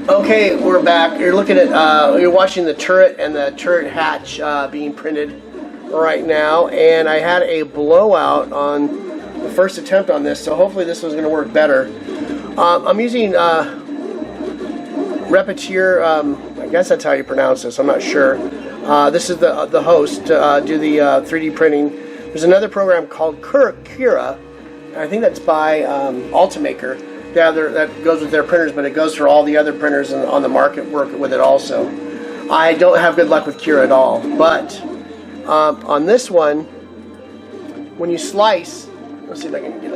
Okay, we're back. You're looking at, you're watching the turret and the turret hatch being printed right now, and I had a blowout on the first attempt on this, so hopefully this one's going to work better. I'm using Repetier, I guess that's how you pronounce this, I'm not sure. This is the host to do the 3D printing. There's another program called Cura, and I think that's by Ultimaker. Yeah, that goes with their printers, but it goes for all the other printers on the market work with it also. I don't have good luck with Cura at all, but on this one, when you slice, let's see if I can get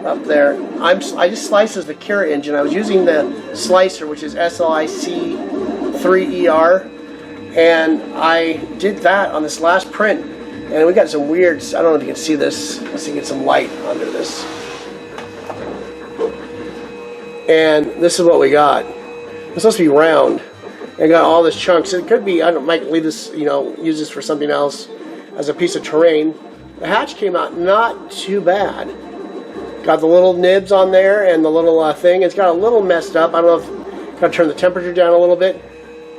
up there. I just sliced as the Cura engine. I was using the slicer, which is SLIC3ER, and I did that on this last print, and we got some weird. I don't know if you can see this. Let's see, get some light under this. And this is what we got. It's supposed to be round. I got all this chunks. It could be, I might leave this, use this for something else as a piece of terrain. The hatch came out not too bad. Got the little nibs on there and the little thing. It's got a little messed up. I don't know if, got to turn the temperature down a little bit.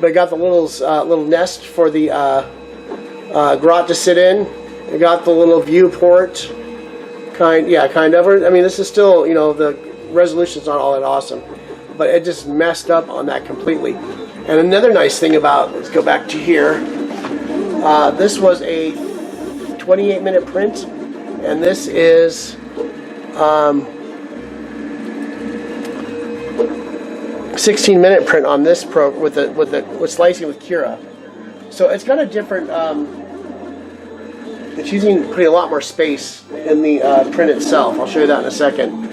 But I got the little nest for the Grot to sit in. I got the little viewport kind of. I mean, this is still, the resolution's not all that awesome, but it just messed up on that completely. And another nice thing about, let's go back to here, this was a 28-minute print, and this is 16-minute print on this with slicing with Cura. So it's got a different. It's putting a lot more space in the print itself. I'll show you that in a second.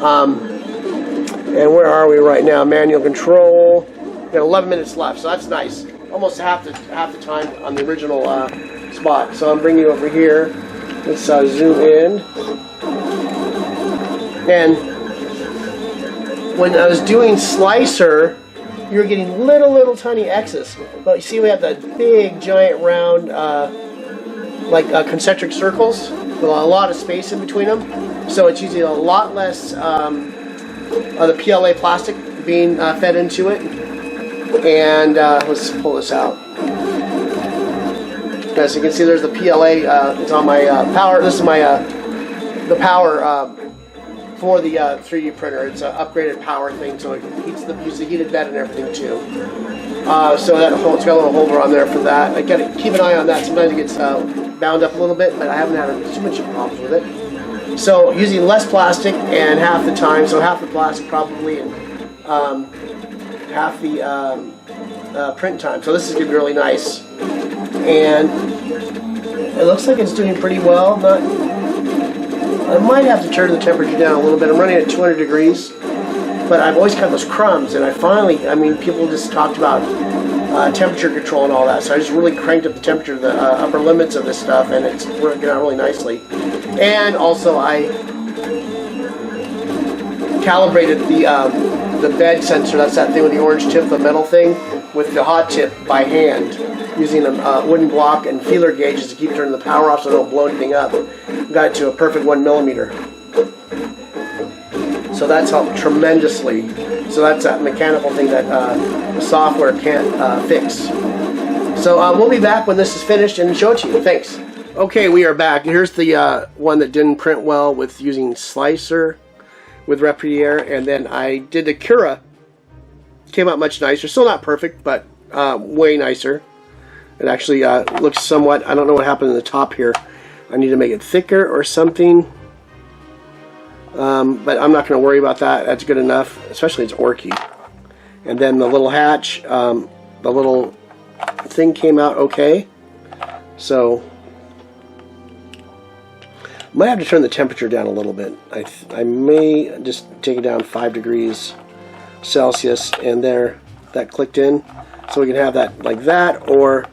And where are we right now? Manual control. We got 11 minutes left, so that's nice. Almost half the time on the original spot. So I'm bringing you over here. Let's zoom in. And when I was doing slicer, you were getting little tiny X's. But you see, we have that big, giant, round, concentric circles with a lot of space in between them. So it's using a lot less of the PLA plastic being fed into it. And let's pull this out. As you can see, there's the PLA. It's on my power. This is my the power for the 3D printer. It's an upgraded power thing, so it uses the heated bed and everything too. So it's got a little holder on there for that. I gotta keep an eye on that. Sometimes it gets bound up a little bit, but I haven't had too much problems with it. So using less plastic and half the time, so half the plastic probably, and half the print time. So this is going to be really nice. And it looks like it's doing pretty well. I might have to turn the temperature down a little bit. I'm running at 200 degrees, but I've always got those crumbs, and people just talked about temperature control and all that, so I just really cranked up the temperature, the upper limits of this stuff, and it's working out really nicely. And also I calibrated the bed sensor, that's that thing with the orange tip, the metal thing, with the hot tip by hand, using a wooden block and feeler gauges to keep turning the power off so it don't blow anything up. Got it to a perfect 1 millimeter. So that's helped tremendously. So that's a mechanical thing that the software can't fix. So we'll be back when this is finished and show it to you. Thanks. Okay, we are back. Here's the one that didn't print well with using slicer with Repetier, and then I did the Cura. Came out much nicer. Still not perfect, but way nicer. It actually looks somewhat. I don't know what happened in the top here. I need to make it thicker or something. But I'm not going to worry about that. That's good enough, especially it's orky. And then the little hatch, the little thing came out okay. So I might have to turn the temperature down a little bit. I may just take it down 5 degrees Celsius, and there, that clicked in. So we can have that like that, or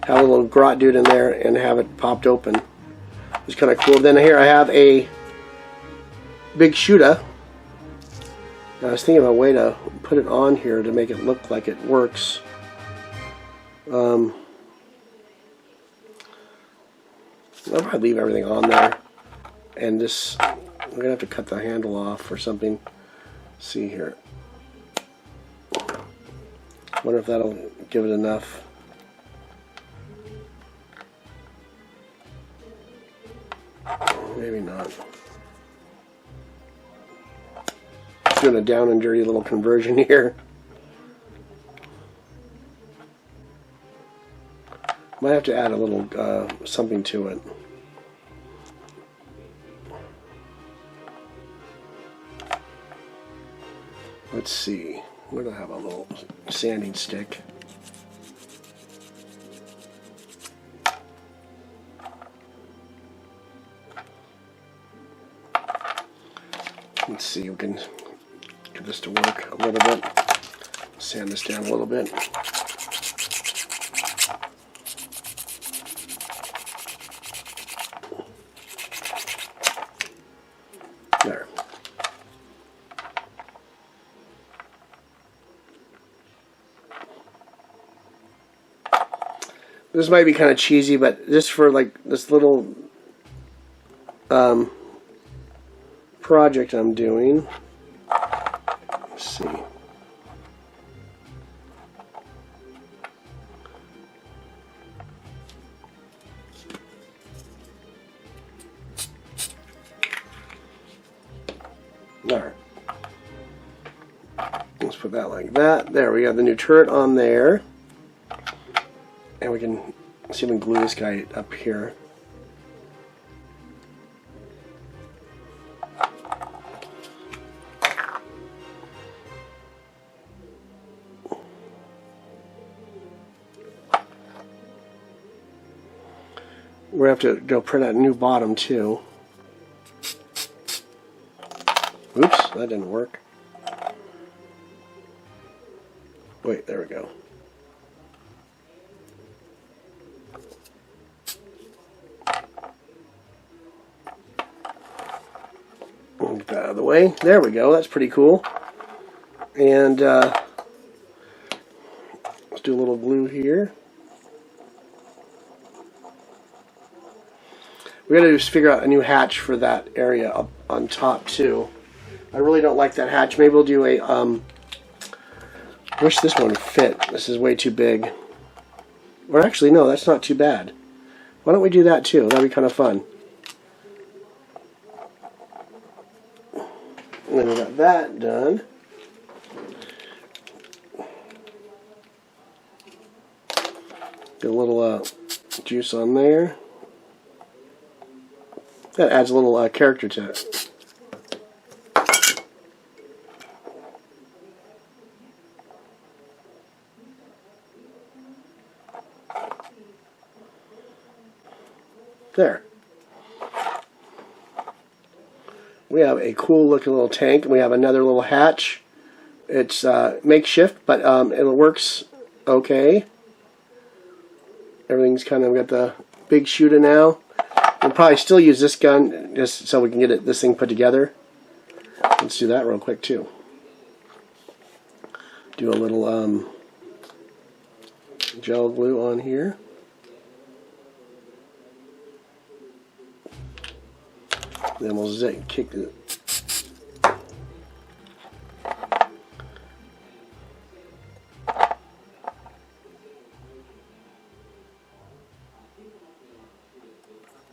have a little Grot dude in there and have it popped open. It's kind of cool. Then here I have a big shooter. I was thinking of a way to put it on here to make it look like it works. I'll probably leave everything on there, and just I'm gonna have to cut the handle off or something. Let's see here. Wonder if that'll give it enough. Maybe not. Just doing a down and dirty little conversion here. Might have to add a little something to it. Let's see. Where do I have a little sanding stick? Let's see, we can get this to work a little bit. Sand this down a little bit. There. This might be kind of cheesy, but just for like this little project I'm doing. Let's see. There. Let's put that like that. There, we got the new turret on there. And we can see if we can glue this guy up here. We're going to have to go print out a new bottom too. Oops, that didn't work. Wait, there we go. Get that out of the way. There we go. That's pretty cool. And let's do a little glue here. We got to just figure out a new hatch for that area up on top too. I really don't like that hatch. Maybe we'll do a wish this one would fit. This is way too big. Or actually, no, that's not too bad. Why don't we do that too? That'd be kind of fun. And then we got that done. Get a little juice on there. That adds a little character to it. There. We have a cool looking little tank. We have another little hatch. It's makeshift, but it works okay. Everything's kind of got the big shooter now. We'll probably still use this gun just so we can get this thing put together. Let's do that real quick too. Do a little gel glue on here. Then we'll kick it.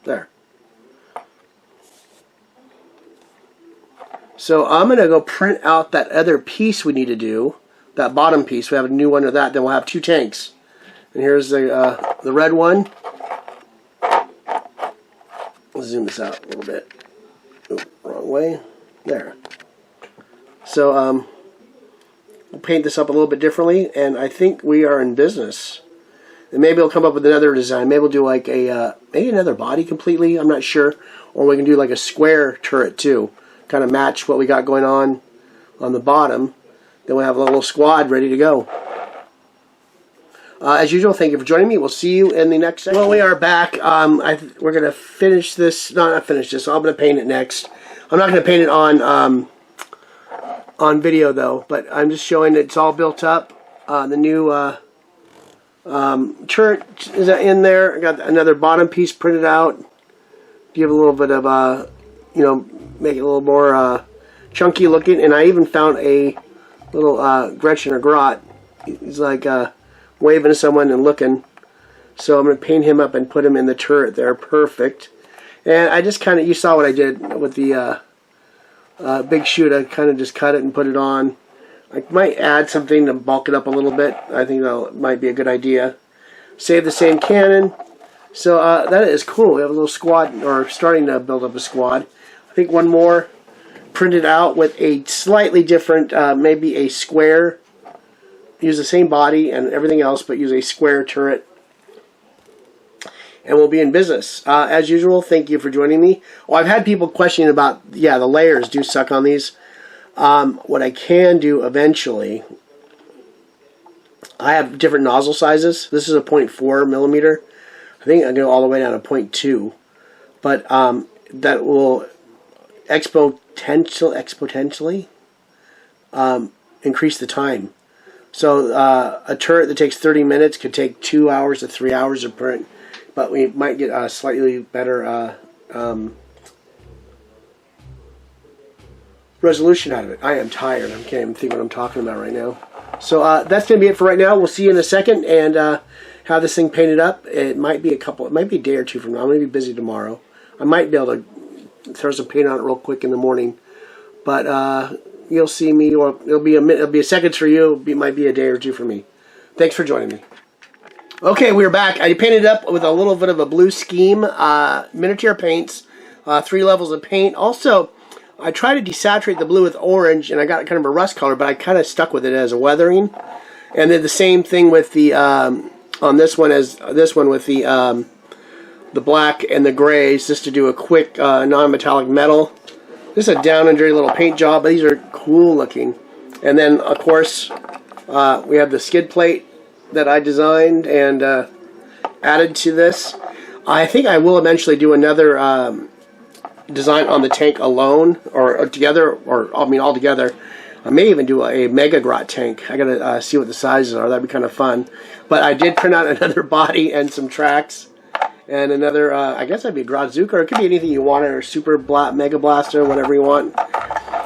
There. So I'm going to go print out that other piece we need to do, that bottom piece. We have a new one of that. Then we'll have two tanks. And here's the red one. Let's zoom this out a little bit. Ooh, wrong way. There. So we'll paint this up a little bit differently, and I think we are in business. And maybe we'll come up with another design. Maybe we'll do like a maybe another body completely. I'm not sure. Or we can do like a square turret too. Kind of match what we got going on the bottom. Then we'll have a little squad ready to go. As usual, thank you for joining me. We'll see you in the next section. Well, we are back. We're going to finish this. No, not finish this. I'm going to paint it next. I'm not going to paint it on video though, but I'm just showing that it's all built up. The new turret is in there. I got another bottom piece printed out. Give a little bit of make it a little more chunky looking. And I even found a little Gretchen or Grot He's like waving to someone and looking. So I'm going to paint him up and put him in the turret there. Perfect. And I just kind of, you saw what I did with the big chute. I kind of just cut it and put it on. I might add something to bulk it up a little bit. I think that might be a good idea. Save the same cannon. So that is cool. We have a little squad, or starting to build up a squad. I think one more printed out with a slightly different, maybe a square. Use the same body and everything else, but use a square turret. And we'll be in business. As usual, thank you for joining me. Oh, I've had people questioning about, yeah, the layers do suck on these. What I can do eventually, I have different nozzle sizes. This is a 0.4 millimeter. I think I go all the way down to 0.2. But that will exponentially increase the time. So a turret that takes 30 minutes could take 2 hours to 3 hours to print. But we might get a slightly better resolution out of it. I am tired. I can't even think what I'm talking about right now. So that's going to be it for right now. We'll see you in a second and have this thing painted up. It might be it might be a day or two from now. I'm going to be busy tomorrow. I might be able to throw some paint on it real quick in the morning. But you'll see me, or it'll be a second for you. It might be a day or two for me. Thanks for joining me. Okay, we're back. I painted it up with a little bit of a blue scheme, miniature paints, 3 levels of paint. Also, I tried to desaturate the blue with orange, and I got kind of a rust color, but I kind of stuck with it as a weathering. And then the same thing with the on this one as this one with the black and the grays, just to do a quick non-metallic metal. This is a down and dirty little paint job, but these are cool looking. And then, of course, we have the skid plate that I designed and added to this. I think I will eventually do another design on the tank alone, or together, or I mean all together. I may even do a mega Grot tank. I gotta see what the sizes are. That'd be kind of fun. But I did print out another body and some tracks, and another. I guess that'd be a Grot Zuka, or it could be anything you want, or Super Mega Blaster, whatever you want.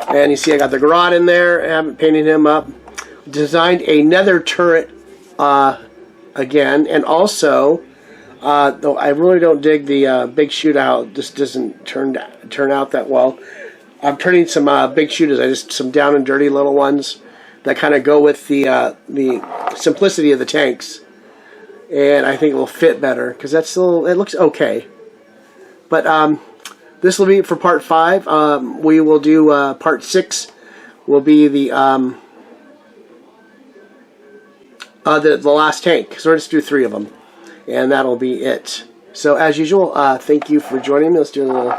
And you see, I got the Grot in there. I haven't painted him up. Designed another turret. Again, and also, though I really don't dig the big shootout, this doesn't turn out that well. I'm turning some big shooters, some down and dirty little ones that kind of go with the simplicity of the tanks, and I think it will fit better because it looks okay. But this will be for part 5. We will do part 6. Will be the last tank. So we'll just do 3 of them, and that'll be it. So as usual, thank you for joining me. Let's do a little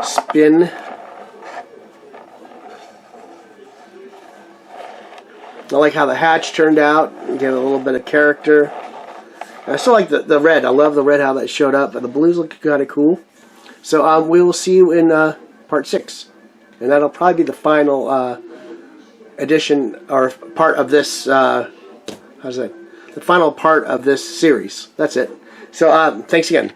spin. I like how the hatch turned out. Gave it a little bit of character. I still like the red. I love the red, how that showed up. But the blues look kind of cool. So we will see you in part 6, and that'll probably be the final edition or part of this. The final part of this series. That's it. So thanks again.